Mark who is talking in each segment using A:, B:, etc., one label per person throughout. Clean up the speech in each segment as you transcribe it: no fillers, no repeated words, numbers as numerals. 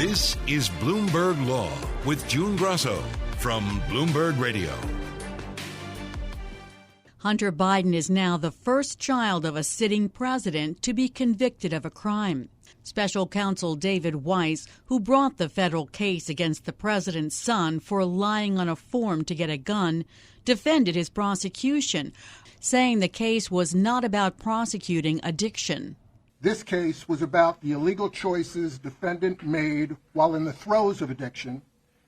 A: This is Bloomberg Law with June Grasso from Bloomberg Radio.
B: Hunter Biden is now the first child of a sitting president to be convicted of a crime. Special counsel David Weiss, who brought the federal case against the president's son for lying on a form to get a gun, defended his prosecution, saying the case was not about prosecuting addiction.
C: This case was about the illegal choices defendant made while in the throes of addiction,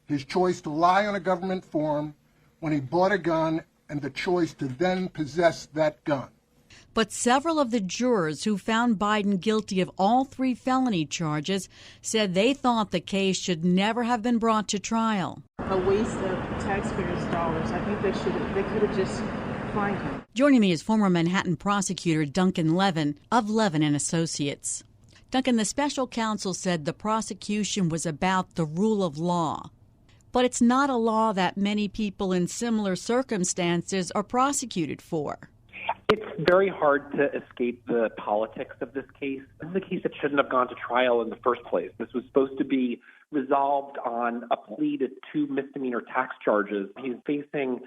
C: his choice to lie on a government form when he bought a gun, and the choice to then possess that gun.
B: But several of the jurors who found Biden guilty of all 3 felony charges said they thought the case should never have been brought to trial.
D: A waste of taxpayers' dollars. I think they could have just fined him.
B: Joining me is former Manhattan prosecutor Duncan Levin of Levin and Associates. Duncan, the special counsel said the prosecution was about the rule of law. But it's not a law that many people in similar circumstances are prosecuted for.
E: It's very hard to escape the politics of this case. This is a case that shouldn't have gone to trial in the first place. This was supposed to be resolved on a plea to 2 misdemeanor tax charges. He's facing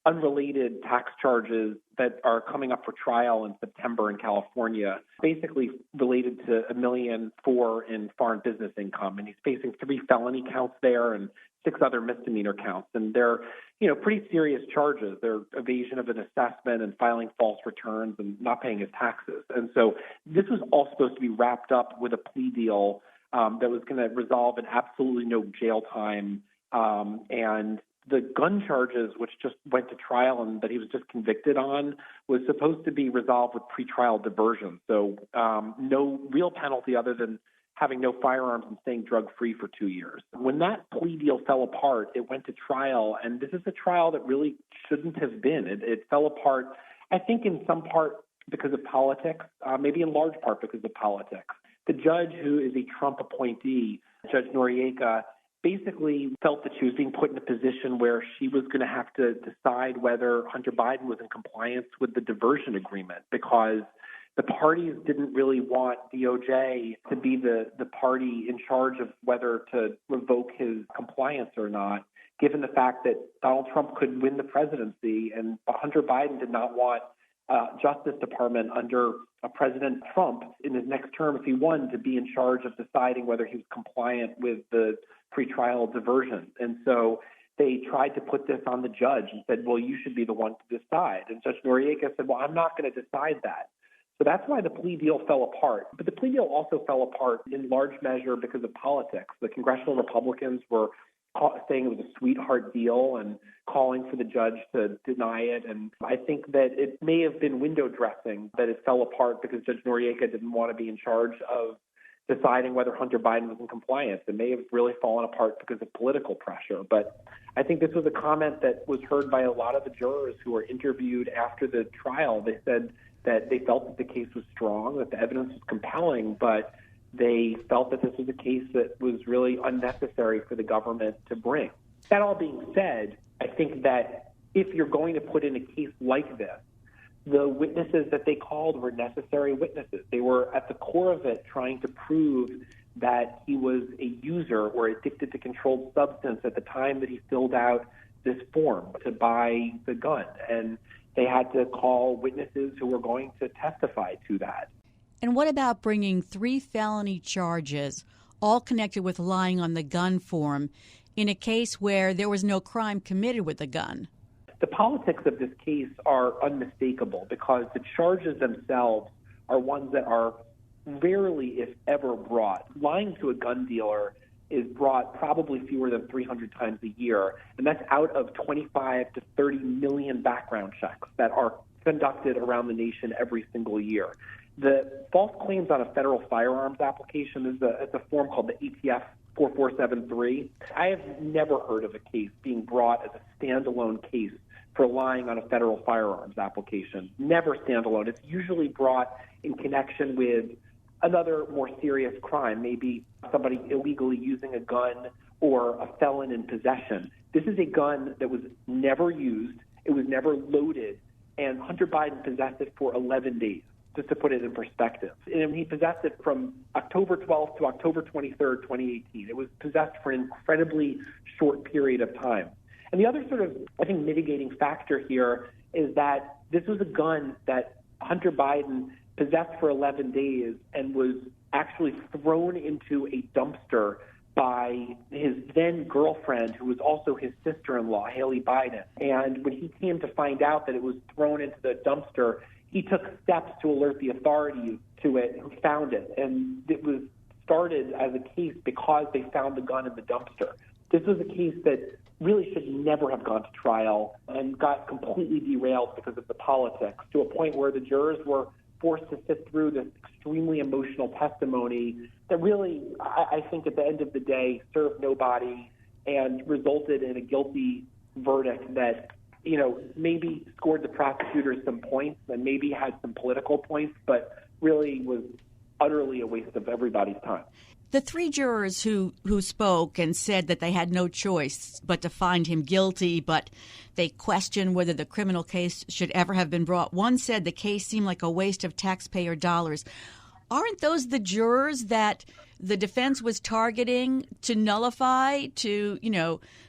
E: unrelated tax charges that are coming up for trial in September in California, basically related to $1.4 million in foreign business income. And he's facing 3 felony counts there and 6 other misdemeanor counts. And they're, pretty serious charges. They're evasion of an assessment and filing false returns and not paying his taxes. And so this was all supposed to be wrapped up with a plea deal that was going to resolve in absolutely no jail time. And the gun charges, which just went to trial and that he was just convicted on, was supposed to be resolved with pretrial diversion. So no real penalty other than having no firearms and staying drug-free for 2 years. When that plea deal fell apart, it went to trial, and this is a trial that really shouldn't have been. It fell apart, I think, in some part because of politics, maybe in large part because of politics. The judge, who is a Trump appointee, Judge Noriega, basically felt that she was being put in a position where she was going to have to decide whether Hunter Biden was in compliance with the diversion agreement, because the parties didn't really want DOJ to be the party in charge of whether to revoke his compliance or not, given the fact that Donald Trump could win the presidency, and Hunter Biden did not want Justice Department under President Trump in his next term, if he won, to be in charge of deciding whether he was compliant with the pretrial diversion. And so they tried to put this on the judge and said, well, you should be the one to decide. And Judge Noriega said, well, I'm not going to decide that. So that's why the plea deal fell apart. But the plea deal also fell apart in large measure because of politics. The congressional Republicans were saying it was a sweetheart deal and calling for the judge to deny it. And I think that it may have been window dressing that it fell apart because Judge Noriega didn't want to be in charge of deciding whether Hunter Biden was in compliance. It may have really fallen apart because of political pressure. But I think this was a comment that was heard by a lot of the jurors who were interviewed after the trial. They said that they felt that the case was strong, that the evidence was compelling, but they felt that this was a case that was really unnecessary for the government to bring. That all being said, I think that if you're going to put in a case like this, the witnesses that they called were necessary witnesses. They were at the core of it trying to prove that he was a user or addicted to controlled substance at the time that he filled out this form to buy the gun. And they had to call witnesses who were going to testify to that.
B: And what about bringing 3 felony charges, all connected with lying on the gun form, in a case where there was no crime committed with the gun?
E: The politics of this case are unmistakable because the charges themselves are ones that are rarely, if ever, brought. Lying to a gun dealer is brought probably fewer than 300 times a year, and that's out of 25 to 30 million background checks that are conducted around the nation every single year. The false claims on a federal firearms application is a form called the ATF 4473. I have never heard of a case being brought as a standalone case for lying on a federal firearms application. Never standalone. It's usually brought in connection with another more serious crime, maybe somebody illegally using a gun or a felon in possession. This is a gun that was never used, it was never loaded, and Hunter Biden possessed it for 11 days. just to put it in perspective. And he possessed it from October 12th to October 23rd, 2018. It was possessed for an incredibly short period of time. And the other sort of, I think, mitigating factor here is that this was a gun that Hunter Biden possessed for 11 days and was actually thrown into a dumpster by his then girlfriend, who was also his sister-in-law, Haley Biden. And when he came to find out that it was thrown into the dumpster, he took steps to alert the authorities to it who found it. And it was started as a case because they found the gun in the dumpster. This was a case that really should never have gone to trial and got completely derailed because of the politics, to a point where the jurors were forced to sit through this extremely emotional testimony that really, I think at the end of the day, served nobody and resulted in a guilty verdict that, you know, maybe scored the prosecutors some points and maybe had some political points, but really was utterly a waste of everybody's time.
B: The three jurors who spoke and said that they had no choice but to find him guilty, but they questioned whether the criminal case should ever have been brought. One said the case seemed like a waste of taxpayer dollars. Aren't those the jurors that the defense was targeting to nullify, to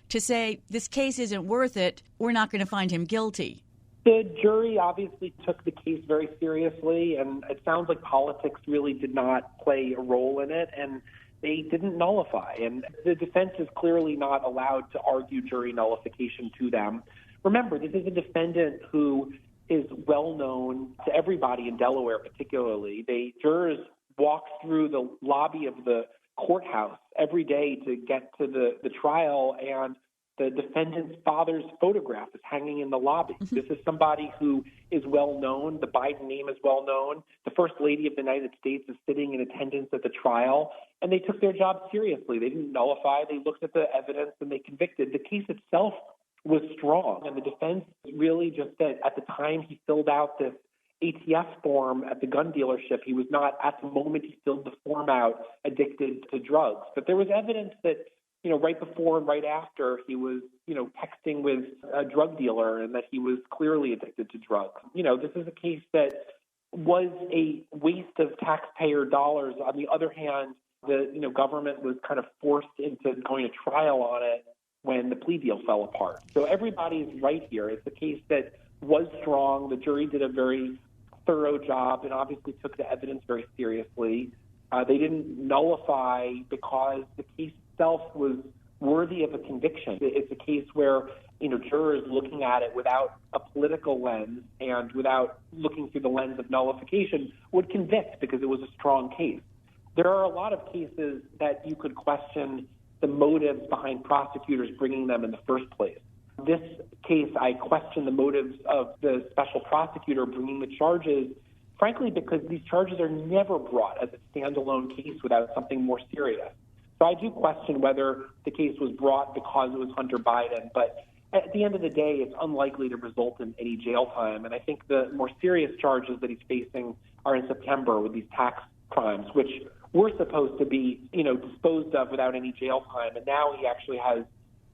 B: say this case isn't worth it, we're not going to find him guilty?
E: The jury obviously took the case very seriously, and it sounds like politics really did not play a role in it, and they didn't nullify. And the defense is clearly not allowed to argue jury nullification to them. Remember, this is a defendant who is well known to everybody in Delaware, particularly. Jurors walk through the lobby of the courthouse every day to get to the trial, and the defendant's father's photograph is hanging in the lobby. Mm-hmm. This is somebody who is well known. The Biden name is well known. The First Lady of the United States is sitting in attendance at the trial, and they took their job seriously. They didn't nullify. They looked at the evidence, and they convicted. The case itself was strong, and the defense really just said at the time he filled out this ATF form at the gun dealership, he was not, at the moment he filled the form out, addicted to drugs. But there was evidence that, you know, right before and right after, he was, you know, texting with a drug dealer and that he was clearly addicted to drugs. You know, this is a case that was a waste of taxpayer dollars. On the other hand, the government was kind of forced into going to trial on it when the plea deal fell apart. So everybody's right here. It's a case that was strong. The jury did a very thorough job and obviously took the evidence very seriously. They didn't nullify because the case itself was worthy of a conviction. It's a case where, you know, jurors looking at it without a political lens and without looking through the lens of nullification would convict because it was a strong case. There are a lot of cases that you could question the motives behind prosecutors bringing them in the first place. This case, I question the motives of the special prosecutor bringing the charges, frankly, because these charges are never brought as a standalone case without something more serious. So I do question whether the case was brought because it was Hunter Biden, but at the end of the day, it's unlikely to result in any jail time. And I think the more serious charges that he's facing are in September with these tax crimes, which were supposed to be, you know, disposed of without any jail time. And now he actually has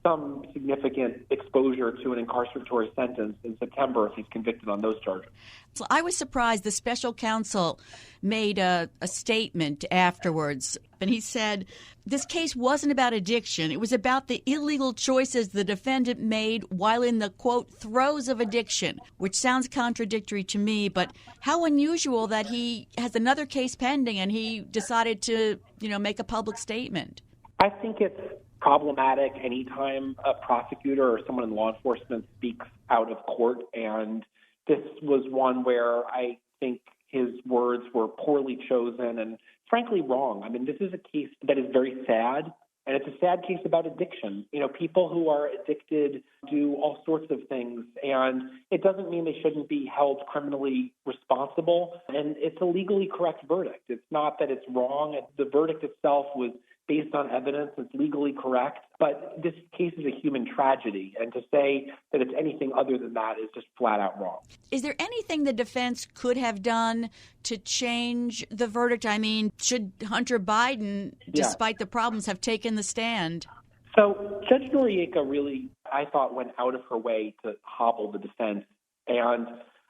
E: some significant exposure to an incarceratory sentence in September if he's convicted on those charges.
B: So I was surprised the special counsel made a statement afterwards, and he said this case wasn't about addiction. It was about the illegal choices the defendant made while in the, quote, throes of addiction, which sounds contradictory to me, but how unusual that he has another case pending and he decided to, you know, make a public statement.
E: I think it's problematic anytime a prosecutor or someone in law enforcement speaks out of court, and this was one where I think his words were poorly chosen and frankly wrong. I mean, this is a case that is very sad, and it's a sad case about addiction. You know, people who are addicted do all sorts of things, and it doesn't mean they shouldn't be held criminally responsible, and it's a legally correct verdict. It's not that it's wrong. The verdict itself was based on evidence. It's legally correct. But this case is a human tragedy, and to say that it's anything other than that is just flat out wrong.
B: Is there anything the defense could have done to change the verdict? I mean, should Hunter Biden, despite the problems, have taken the stand?
E: So Judge Noriega really, I thought, went out of her way to hobble the defense. And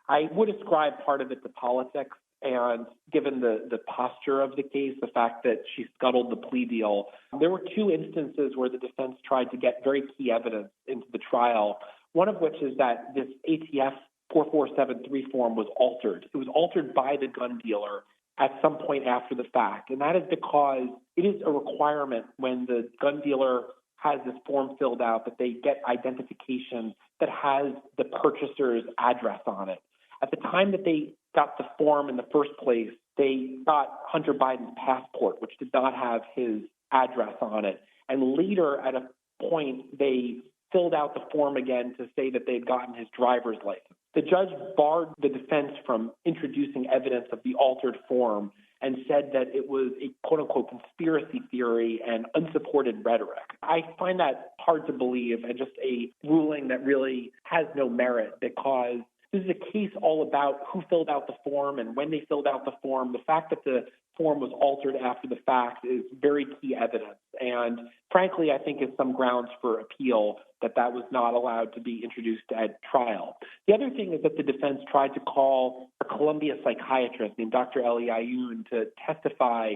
E: I would ascribe part of it to politics. And given the posture of the case, the fact that she scuttled the plea deal, there were two instances where the defense tried to get very key evidence into the trial, one of which is that this ATF 4473 form was altered. It was altered by the gun dealer at some point after the fact. And that is because it is a requirement when the gun dealer has this form filled out that they get identification that has the purchaser's address on it. At the time that they got the form in the first place, they got Hunter Biden's passport, which did not have his address on it. And later, at a point, they filled out the form again to say that they'd gotten his driver's license. The judge barred the defense from introducing evidence of the altered form and said that it was a quote-unquote conspiracy theory and unsupported rhetoric. I find that hard to believe and just a ruling that really has no merit, because this is a case all about who filled out the form and when they filled out the form. The fact that the form was altered after the fact is very key evidence. And frankly, I think is some grounds for appeal that was not allowed to be introduced at trial. The other thing is that the defense tried to call a Columbia psychiatrist named Dr. Eli Ayoun to testify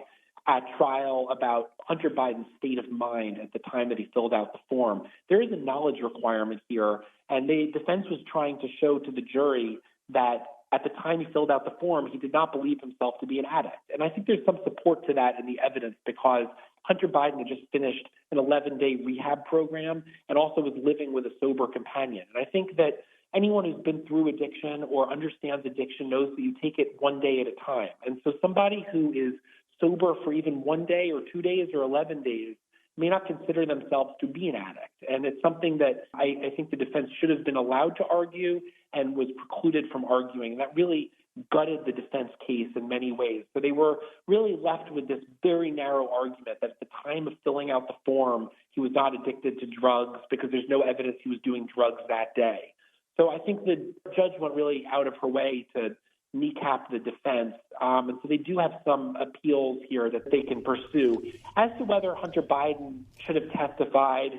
E: at trial about Hunter Biden's state of mind at the time that he filled out the form. There is a knowledge requirement here, and the defense was trying to show to the jury that at the time he filled out the form, he did not believe himself to be an addict. And I think there's some support to that in the evidence, because Hunter Biden had just finished an 11-day rehab program and also was living with a sober companion. And I think that anyone who's been through addiction or understands addiction knows that you take it one day at a time. And so somebody who is sober for even 1 day or 2 days or 11 days may not consider themselves to be an addict. And it's something that I think the defense should have been allowed to argue and was precluded from arguing. And that really gutted the defense case in many ways. So they were really left with this very narrow argument that at the time of filling out the form, he was not addicted to drugs because there's no evidence he was doing drugs that day. So I think the judge went really out of her way to kneecap the defense. And so they do have some appeals here that they can pursue. As to whether Hunter Biden should have testified,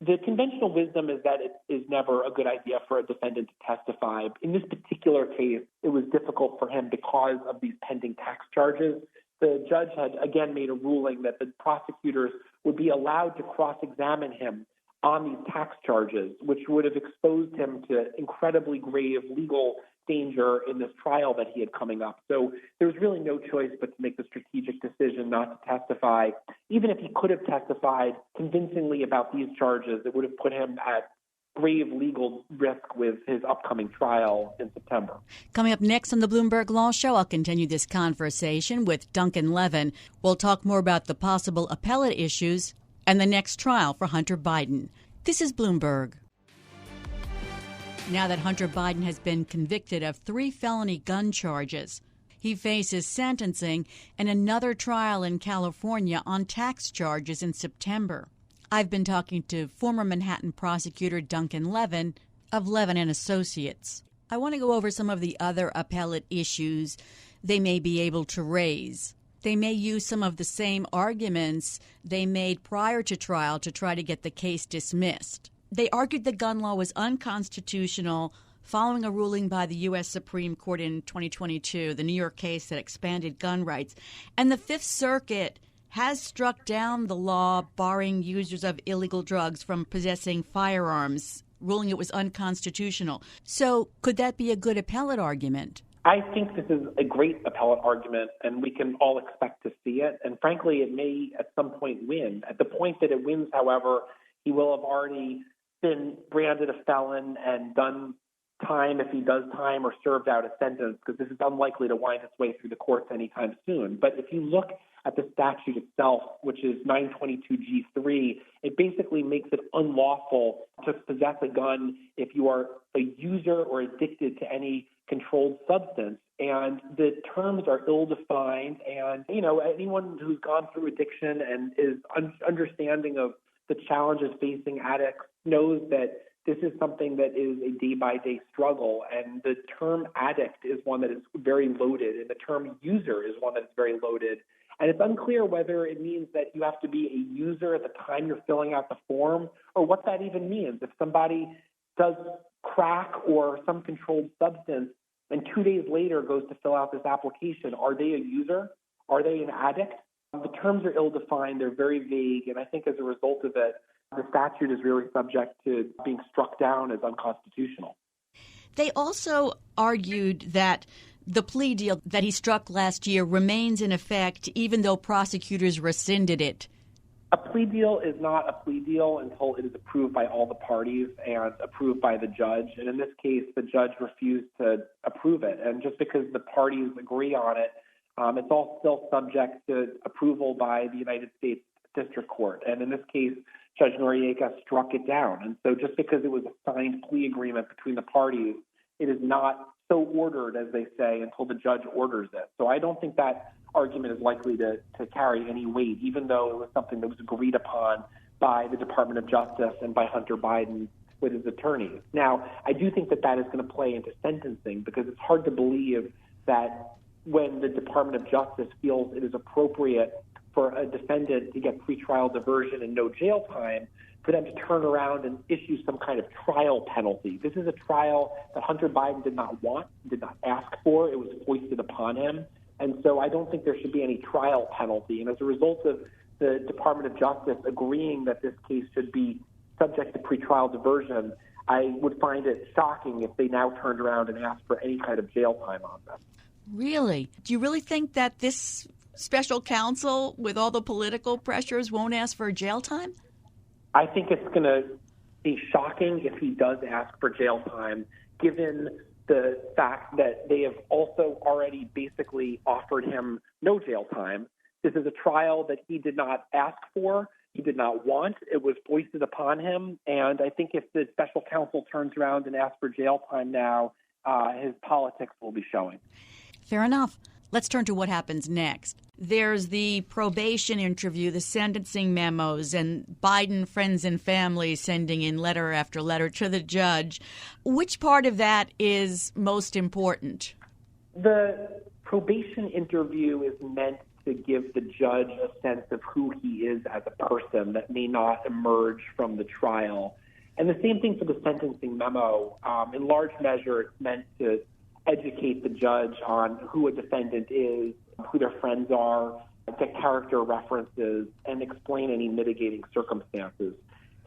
E: the conventional wisdom is that it is never a good idea for a defendant to testify. In this particular case, it was difficult for him because of these pending tax charges. The judge had again made a ruling that the prosecutors would be allowed to cross-examine him on these tax charges, which would have exposed him to incredibly grave legal danger in this trial that he had coming up. So there was really no choice but to make the strategic decision not to testify. Even if he could have testified convincingly about these charges, it would have put him at grave legal risk with his upcoming trial in September.
B: Coming up next on the Bloomberg Law Show, I'll continue this conversation with Duncan Levin. We'll talk more about the possible appellate issues and the next trial for Hunter Biden. This is Bloomberg. Now that Hunter Biden has been convicted of 3 felony gun charges, he faces sentencing and another trial in California on tax charges in September. I've been talking to former Manhattan prosecutor Duncan Levin of Levin and Associates. I want to go over some of the other appellate issues they may be able to raise. They may use some of the same arguments they made prior to trial to try to get the case dismissed. They argued the gun law was unconstitutional following a ruling by the U.S. Supreme Court in 2022, the New York case that expanded gun rights. And the Fifth Circuit has struck down the law barring users of illegal drugs from possessing firearms, ruling it was unconstitutional. So could that be a good appellate argument?
E: I think this is a great appellate argument, and we can all expect to see it. And frankly, it may at some point win. At the point that it wins, however, he will have already been branded a felon and done time if he does time or served out a sentence, because this is unlikely to wind its way through the courts anytime soon. But if you look at the statute itself, which is 922G3, it basically makes it unlawful to possess a gun if you are a user or addicted to any controlled substance. And the terms are ill-defined. And, anyone who's gone through addiction and is understanding of the challenges facing addicts knows that this is something that is a day-by-day struggle, and the term addict is one that is very loaded, and the term user is one that is very loaded. And it's unclear whether it means that you have to be a user at the time you're filling out the form, or what that even means. If somebody does crack or some controlled substance and 2 days later goes to fill out this application. Are they a user? Are they an addict? The terms are ill-defined. They're very vague. And I think as a result of it, the statute is really subject to being struck down as unconstitutional.
B: They also argued that the plea deal that he struck last year remains in effect even though prosecutors rescinded it.
E: A plea deal is not a plea deal until it is approved by all the parties and approved by the judge. And in this case, the judge refused to approve it. And just because the parties agree on it, it's all still subject to approval by the United States District Court. And in this case, Judge Noriega struck it down. And so just because it was a signed plea agreement between the parties, it is not so ordered, as they say, until the judge orders it. So I don't think that argument is likely to carry any weight, even though it was something that was agreed upon by the Department of Justice and by Hunter Biden with his attorneys. Now, I do think that that is going to play into sentencing, because it's hard to believe that when the Department of Justice feels it is appropriate for a defendant to get pretrial diversion and no jail time, for them to turn around and issue some kind of trial penalty. This is a trial that Hunter Biden did not want, did not ask for. It was foisted upon him. And so I don't think there should be any trial penalty. And as a result of the Department of Justice agreeing that this case should be subject to pretrial diversion, I would find it shocking if they now turned around and asked for any kind of jail time on this.
B: Really? Do you really think that this special counsel, with all the political pressures, won't ask for jail time?
E: I think it's going to be shocking if he does ask for jail time, given the fact that they have also already basically offered him no jail time. This is a trial that he did not ask for. He did not want. It was foisted upon him. And I think if the special counsel turns around and asks for jail time now, his politics will be showing.
B: Fair enough. Let's turn to what happens next. There's the probation interview, the sentencing memos, and Biden friends and family sending in letter after letter to the judge. Which part of that is most important?
E: The probation interview is meant to give the judge a sense of who he is as a person that may not emerge from the trial. And the same thing for the sentencing memo. In large measure, it's meant to educate the judge on who a defendant is, who their friends are, get character references, and explain any mitigating circumstances.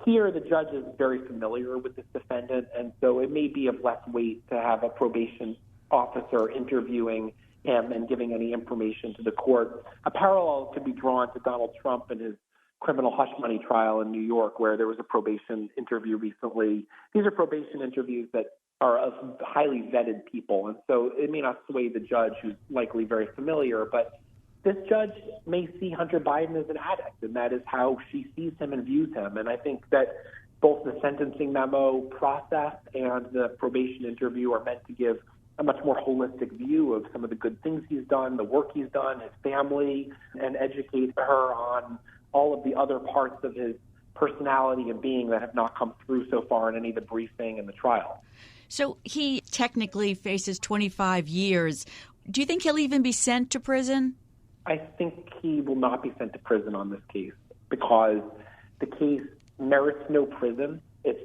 E: Here, the judge is very familiar with this defendant, and so it may be of less weight to have a probation officer interviewing him and giving any information to the court. A parallel could be drawn to Donald Trump and his criminal hush money trial in New York, where there was a probation interview recently. These are probation interviews that are of highly vetted people, and so it may not sway the judge, who's likely very familiar, but this judge may see Hunter Biden as an addict, and that is how she sees him and views him. And I think that both the sentencing memo process and the probation interview are meant to give a much more holistic view of some of the good things he's done, the work he's done, his family, and educate her on all of the other parts of his personality and being that have not come through so far in any of the briefing and the trial.
B: So he technically faces 25 years. Do you think he'll even be sent to prison?
E: I think he will not be sent to prison on this case because the case merits no prison. It's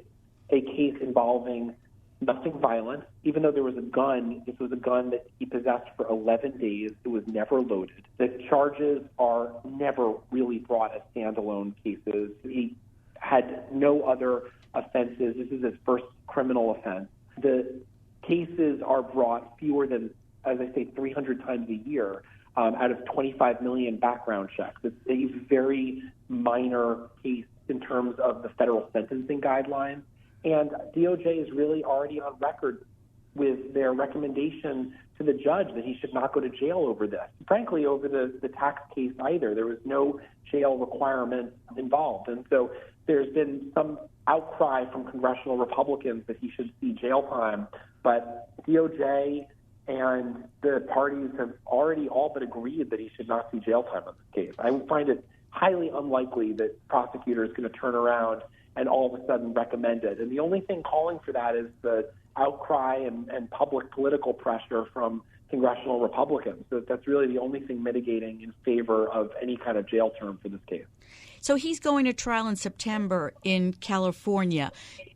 E: a case involving nothing violent. Even though there was a gun, this was a gun that he possessed for 11 days. It was never loaded. The charges are never really brought as standalone cases. He had no other offenses. This is his first criminal offense. The cases are brought fewer than, as I say, 300 times a year out of 25 million background checks. It's a very minor case in terms of the federal sentencing guidelines. And DOJ is really already on record with their recommendation to the judge that he should not go to jail over this. Frankly, over the tax case either. There was no jail requirement involved. And so there's been some outcry from congressional Republicans that he should see jail time. But DOJ and the parties have already all but agreed that he should not see jail time on this case. I would find it highly unlikely that the prosecutor is going to turn around and all of a sudden recommend it. And the only thing calling for that is the outcry and public political pressure from congressional Republicans. So that's really the only thing mitigating in favor of any kind of jail term for this case.
B: So he's going to trial in September in California.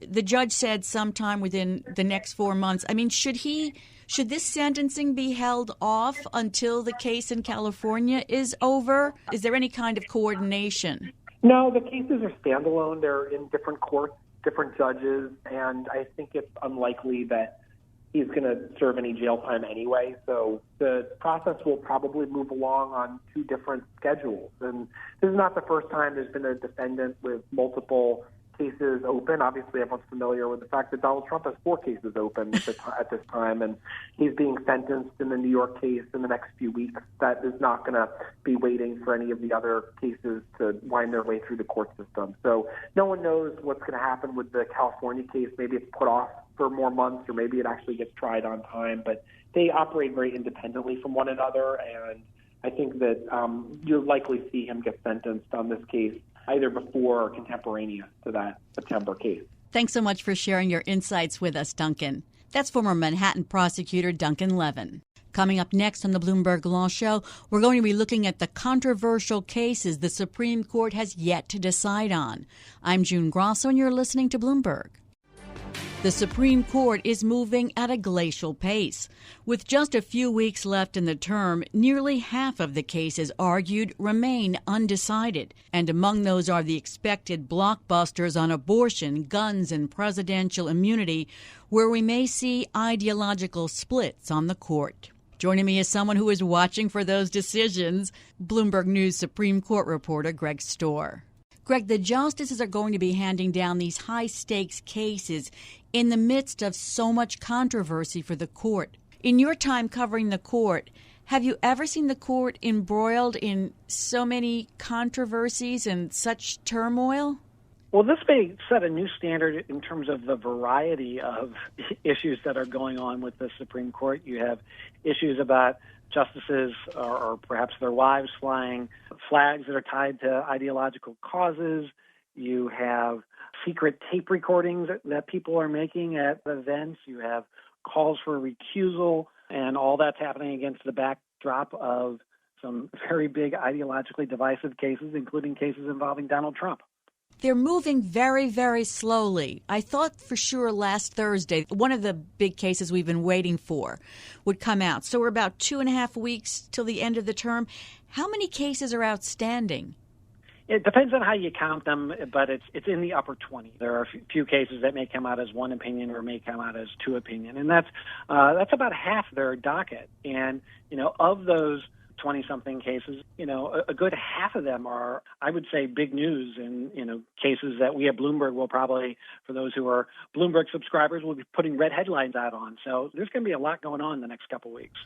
B: The judge said sometime within the next 4 months. I mean, should he Should this sentencing be held off until the case in California is over? Is there any kind of coordination?
E: No, the cases are standalone. They're in different courts, different judges, and I think it's unlikely that he's going to serve any jail time anyway. So the process will probably move along on two different schedules. And this is not the first time there's been a defendant with multiple cases open. Obviously, everyone's familiar with the fact that Donald Trump has 4 cases open at this time, and he's being sentenced in the New York case in the next few weeks. That is not going to be waiting for any of the other cases to wind their way through the court system. So no one knows what's going to happen with the California case. Maybe it's put off for more months, or maybe it actually gets tried on time. But they operate very independently from one another, and I think that you'll likely see him get sentenced on this case either before or contemporaneous to that September case.
B: Thanks so much for sharing your insights with us, Duncan. That's former Manhattan prosecutor Duncan Levin. Coming up next on the Bloomberg Law Show, we're going to be looking at the controversial cases the Supreme Court has yet to decide on. I'm June Grasso, and you're listening to Bloomberg. The Supreme Court is moving at a glacial pace. With just a few weeks left in the term, nearly half of the cases argued remain undecided. And among those are the expected blockbusters on abortion, guns, and presidential immunity, where we may see ideological splits on the court. Joining me is someone who is watching for those decisions, Bloomberg News Supreme Court reporter Greg Stohr. Greg, the justices are going to be handing down these high-stakes cases in the midst of so much controversy for the court. In your time covering the court, have you ever seen the court embroiled in so many controversies and such turmoil?
F: Well, this may set a new standard in terms of the variety of issues that are going on with the Supreme Court. You have issues about justices or perhaps their wives flying flags that are tied to ideological causes. You have secret tape recordings that people are making at events. You have calls for recusal, and all that's happening against the backdrop of some very big ideologically divisive cases, including cases involving Donald Trump.
B: They're moving very, very slowly. I thought for sure last Thursday, one of the big cases we've been waiting for would come out. So we're about 2.5 weeks till the end of the term. How many cases are outstanding?
F: It depends on how you count them, but it's in the upper 20. There are a few cases that may come out as one opinion or may come out as two opinion, and that's about half their docket. And of those 20-something cases, a good half of them are, I would say, big news and, cases that we at Bloomberg will probably, for those who are Bloomberg subscribers, will be putting red headlines out on. So there's going to be a lot going on the next couple of weeks.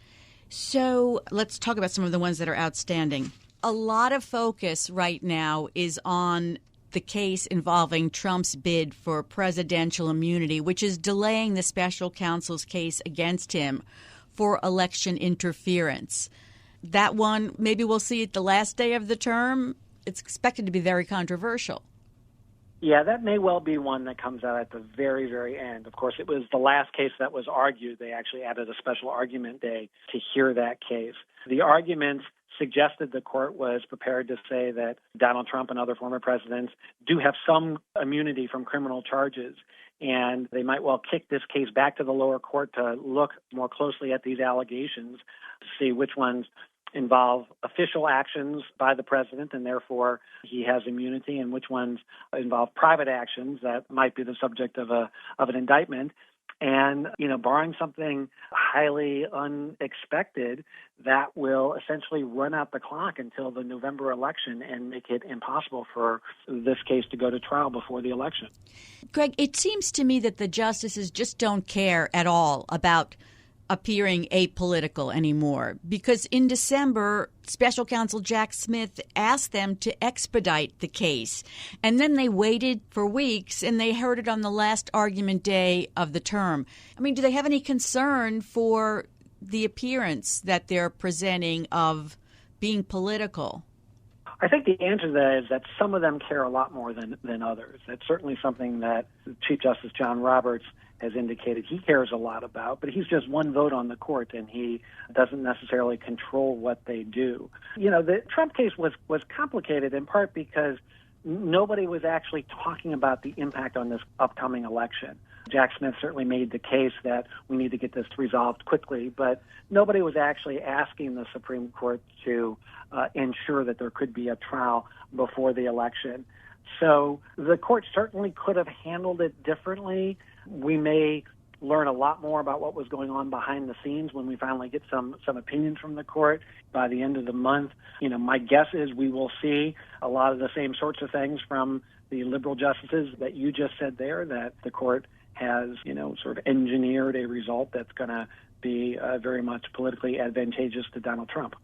B: So let's talk about some of the ones that are outstanding. A lot of focus right now is on the case involving Trump's bid for presidential immunity, which is delaying the special counsel's case against him for election interference. That one, maybe we'll see it the last day of the term. It's expected to be very controversial.
F: Yeah, that may well be one that comes out at the very, very end. Of course, it was the last case that was argued. They actually added a special argument day to hear that case. The arguments suggested the court was prepared to say that Donald Trump and other former presidents do have some immunity from criminal charges, and they might well kick this case back to the lower court to look more closely at these allegations to see which ones involve official actions by the president, and therefore he has immunity, and which ones involve private actions that might be the subject of an indictment. And, barring something highly unexpected, that will essentially run out the clock until the November election and make it impossible for this case to go to trial before the election.
B: Greg, it seems to me that the justices just don't care at all about appearing apolitical anymore, because in December, special counsel Jack Smith asked them to expedite the case, and then they waited for weeks and they heard it on the last argument day of the term. I mean, do they have any concern for the appearance that they're presenting of being political?
F: I think the answer to that is that some of them care a lot more than others. That's certainly something that Chief Justice John Roberts has indicated he cares a lot about, but he's just one vote on the court, and he doesn't necessarily control what they do. The Trump case was complicated in part because nobody was actually talking about the impact on this upcoming election. Jack Smith certainly made the case that we need to get this resolved quickly, but nobody was actually asking the Supreme Court to ensure that there could be a trial before the election. So the court certainly could have handled it differently. We may learn a lot more about what was going on behind the scenes when we finally get some opinions from the court by the end of the month. My guess is we will see a lot of the same sorts of things from the liberal justices that you just said there, that the court has, sort of engineered a result that's going to be very much politically advantageous to Donald Trump.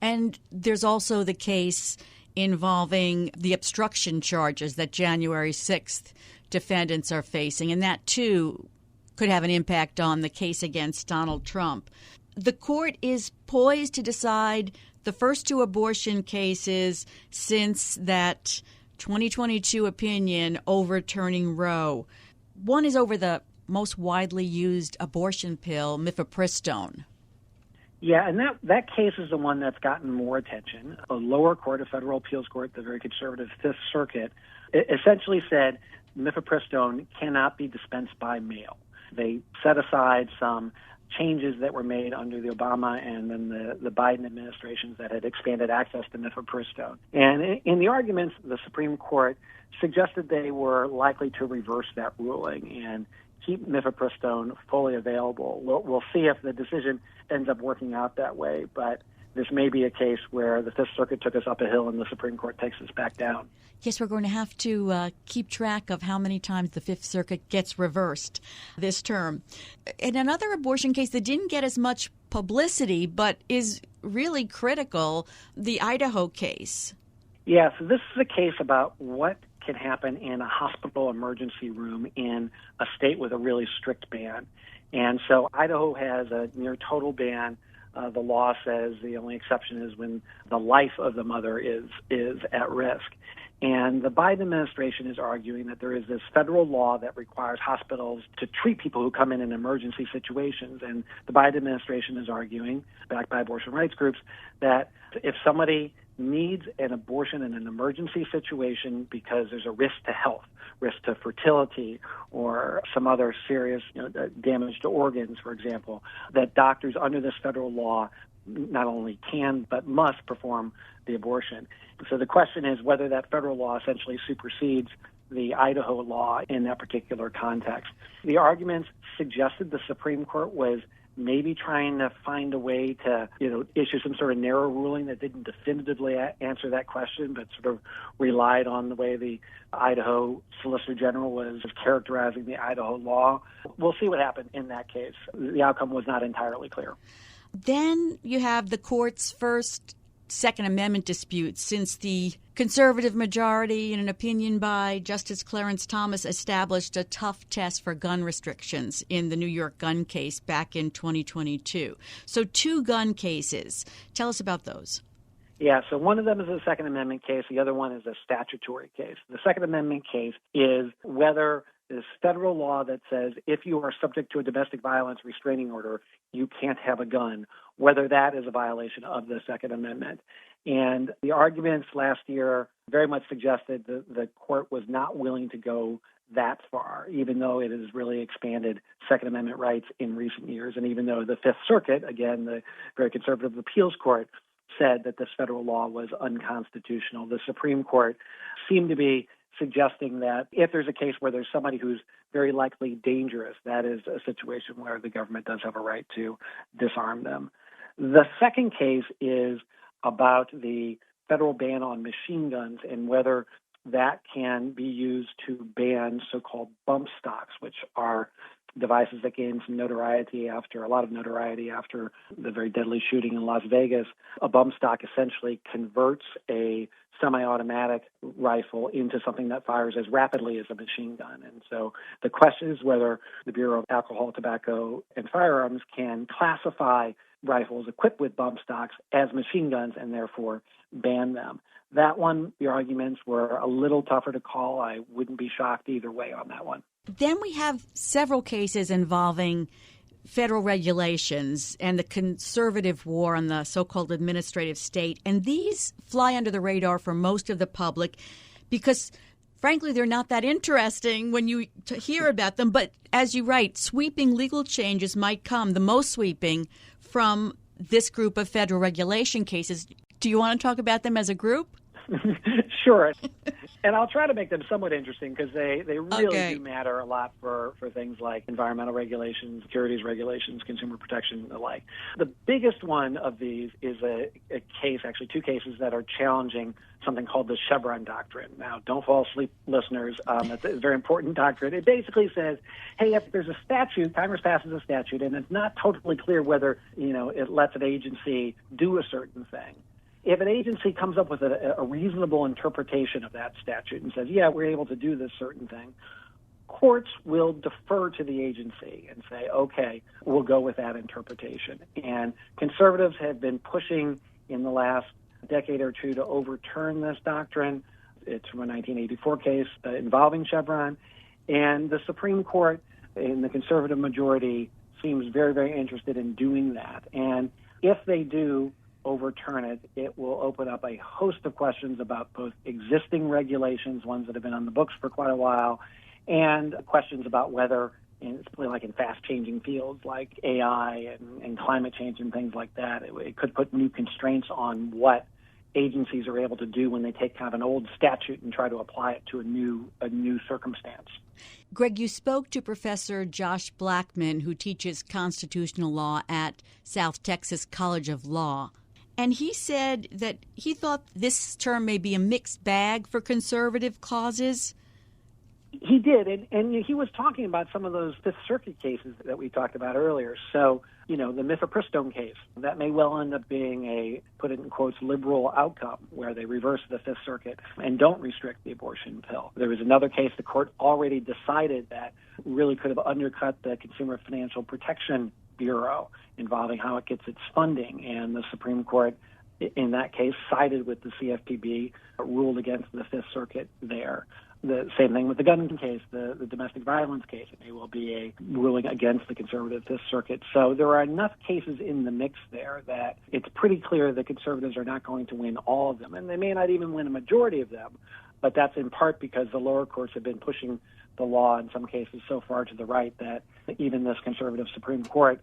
B: And there's also the case involving the obstruction charges that January 6th defendants are facing, and that, too, could have an impact on the case against Donald Trump. The court is poised to decide the first two abortion cases since that 2022 opinion overturning Roe. One is over the most widely used abortion pill, mifepristone.
F: Yeah, and that case is the one that's gotten more attention. A lower court, a federal appeals court, the very conservative Fifth Circuit, essentially said mifepristone cannot be dispensed by mail. They set aside some changes that were made under the Obama and then the Biden administrations that had expanded access to mifepristone. And in the arguments, the Supreme Court suggested they were likely to reverse that ruling and keep mifepristone fully available. We'll see if the decision ends up working out that way, but this may be a case where the Fifth Circuit took us up a hill and the Supreme Court takes us back down.
B: Yes, we're going to have to keep track of how many times the Fifth Circuit gets reversed this term. In another abortion case that didn't get as much publicity but is really critical, the Idaho case.
F: Yeah, so this is a case about what can happen in a hospital emergency room in a state with a really strict ban. And so Idaho has a near total ban. The law says the only exception is when the life of the mother is at risk. And the Biden administration is arguing that there is this federal law that requires hospitals to treat people who come in emergency situations. And the Biden administration is arguing, backed by abortion rights groups, that if somebody needs an abortion in an emergency situation because there's a risk to health, risk to fertility, or some other serious damage to organs, for example, that doctors under this federal law not only can but must perform the abortion. So the question is whether that federal law essentially supersedes the Idaho law in that particular context. The arguments suggested the Supreme Court was maybe trying to find a way to, issue some sort of narrow ruling that didn't definitively answer that question, but sort of relied on the way the Idaho Solicitor General was characterizing the Idaho law. We'll see what happened in that case. The outcome was not entirely clear.
B: Then you have the court's first Second Amendment dispute since the conservative majority, in an opinion by Justice Clarence Thomas, established a tough test for gun restrictions in the New York gun case back in 2022. So 2 gun cases. Tell us about those.
F: Yeah, so one of them is a Second Amendment case. The other one is a statutory case. The Second Amendment case is whether this federal law that says if you are subject to a domestic violence restraining order, you can't have a gun, whether that is a violation of the Second Amendment. And the arguments last year very much suggested that the court was not willing to go that far, even though it has really expanded Second Amendment rights in recent years. And even though the Fifth Circuit, again, the very conservative appeals court, said that this federal law was unconstitutional, the Supreme Court seemed to be suggesting that if there's a case where there's somebody who's very likely dangerous, that is a situation where the government does have a right to disarm them. The second case is about the federal ban on machine guns and whether that can be used to ban so-called bump stocks, which are devices that gained a lot of notoriety after the very deadly shooting in Las Vegas. A bump stock essentially converts a semi-automatic rifle into something that fires as rapidly as a machine gun. And so the question is whether the Bureau of Alcohol, Tobacco, and Firearms can classify rifles equipped with bump stocks as machine guns and therefore ban them. That one, the arguments were a little tougher to call. I wouldn't be shocked either way on that one.
B: Then we have several cases involving federal regulations and the conservative war on the so-called administrative state. And these fly under the radar for most of the public because frankly, they're not that interesting when you hear about them. But as you write, sweeping legal changes might come, the most sweeping, from this group of federal regulation cases. Do you want to talk about them as a group?
F: Sure. And I'll try to make them somewhat interesting because they really do matter a lot for things like environmental regulations, securities regulations, consumer protection, and the like. The biggest one of these is a case, actually two cases, that are challenging something called the Chevron doctrine. Now, don't fall asleep, listeners. It's a very important doctrine. It basically says, hey, if there's a statute, Congress passes a statute, and it's not totally clear whether, it lets an agency do a certain thing. If an agency comes up with a reasonable interpretation of that statute and says, yeah, we're able to do this certain thing, courts will defer to the agency and say, okay, we'll go with that interpretation. And conservatives have been pushing in the last decade or two to overturn this doctrine. It's from a 1984 case involving Chevron. And the Supreme Court, in the conservative majority, seems very, very interested in doing that. And if they do overturn it, it will open up a host of questions about both existing regulations, ones that have been on the books for quite a while, and questions about whether, and it's like in fast-changing fields like AI and climate change and things like that, it could put new constraints on what agencies are able to do when they take kind of an old statute and try to apply it to a new circumstance.
B: Greg, you spoke to Professor Josh Blackman, who teaches constitutional law at South Texas College of Law. And he said that he thought this term may be a mixed bag for conservative causes.
F: He did, and he was talking about some of those Fifth Circuit cases that we talked about earlier. So, the mifepristone case, that may well end up being a, put it in quotes, liberal outcome, where they reverse the Fifth Circuit and don't restrict the abortion pill. There was another case the court already decided that really could have undercut the Consumer Financial Protection Bureau involving how it gets its funding, and the Supreme Court in that case sided with the CFPB, ruled against the Fifth Circuit there. The same thing with the gun case, the domestic violence case. It may well be a ruling against the conservative Fifth Circuit. So there are enough cases in the mix there that it's pretty clear that conservatives are not going to win all of them, and they may not even win a majority of them, but that's in part because the lower courts have been pushing the law in some cases so far to the right that even this conservative Supreme Court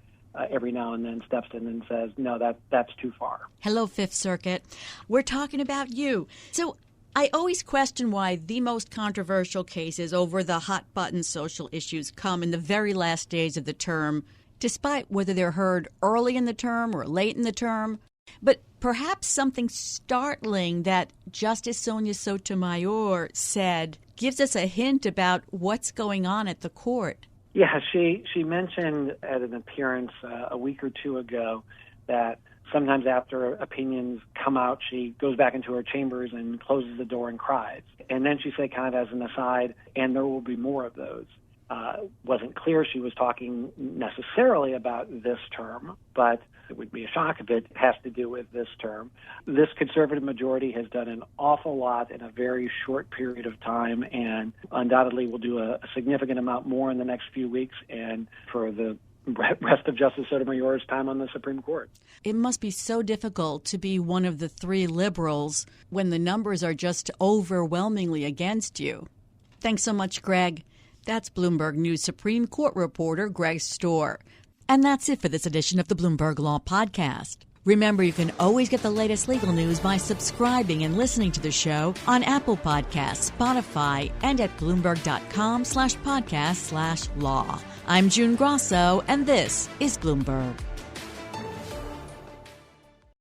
F: every now and then steps in and says, no, that's too far.
B: Hello, Fifth Circuit. We're talking about you. So I always question why the most controversial cases over the hot-button social issues come in the very last days of the term, despite whether they're heard early in the term or late in the term. But perhaps something startling that Justice Sonia Sotomayor said gives us a hint about what's going on at the court.
F: Yeah, she mentioned at an appearance a week or two ago that sometimes after opinions come out, she goes back into her chambers and closes the door and cries. And then she said, kind of as an aside, and there will be more of those. Wasn't clear she was talking necessarily about this term, but it would be a shock if it has to do with this term. This conservative majority has done an awful lot in a very short period of time, and undoubtedly will do a significant amount more in the next few weeks and for the rest of Justice Sotomayor's time on the Supreme Court.
B: It must be so difficult to be one of the three liberals when the numbers are just overwhelmingly against you. Thanks so much, Greg. That's Bloomberg News Supreme Court reporter Greg Stohr. And that's it for this edition of the Bloomberg Law Podcast. Remember, you can always get the latest legal news by subscribing and listening to the show on Apple Podcasts, Spotify, and at Bloomberg.com/podcast/law. I'm June Grasso, and this is Bloomberg.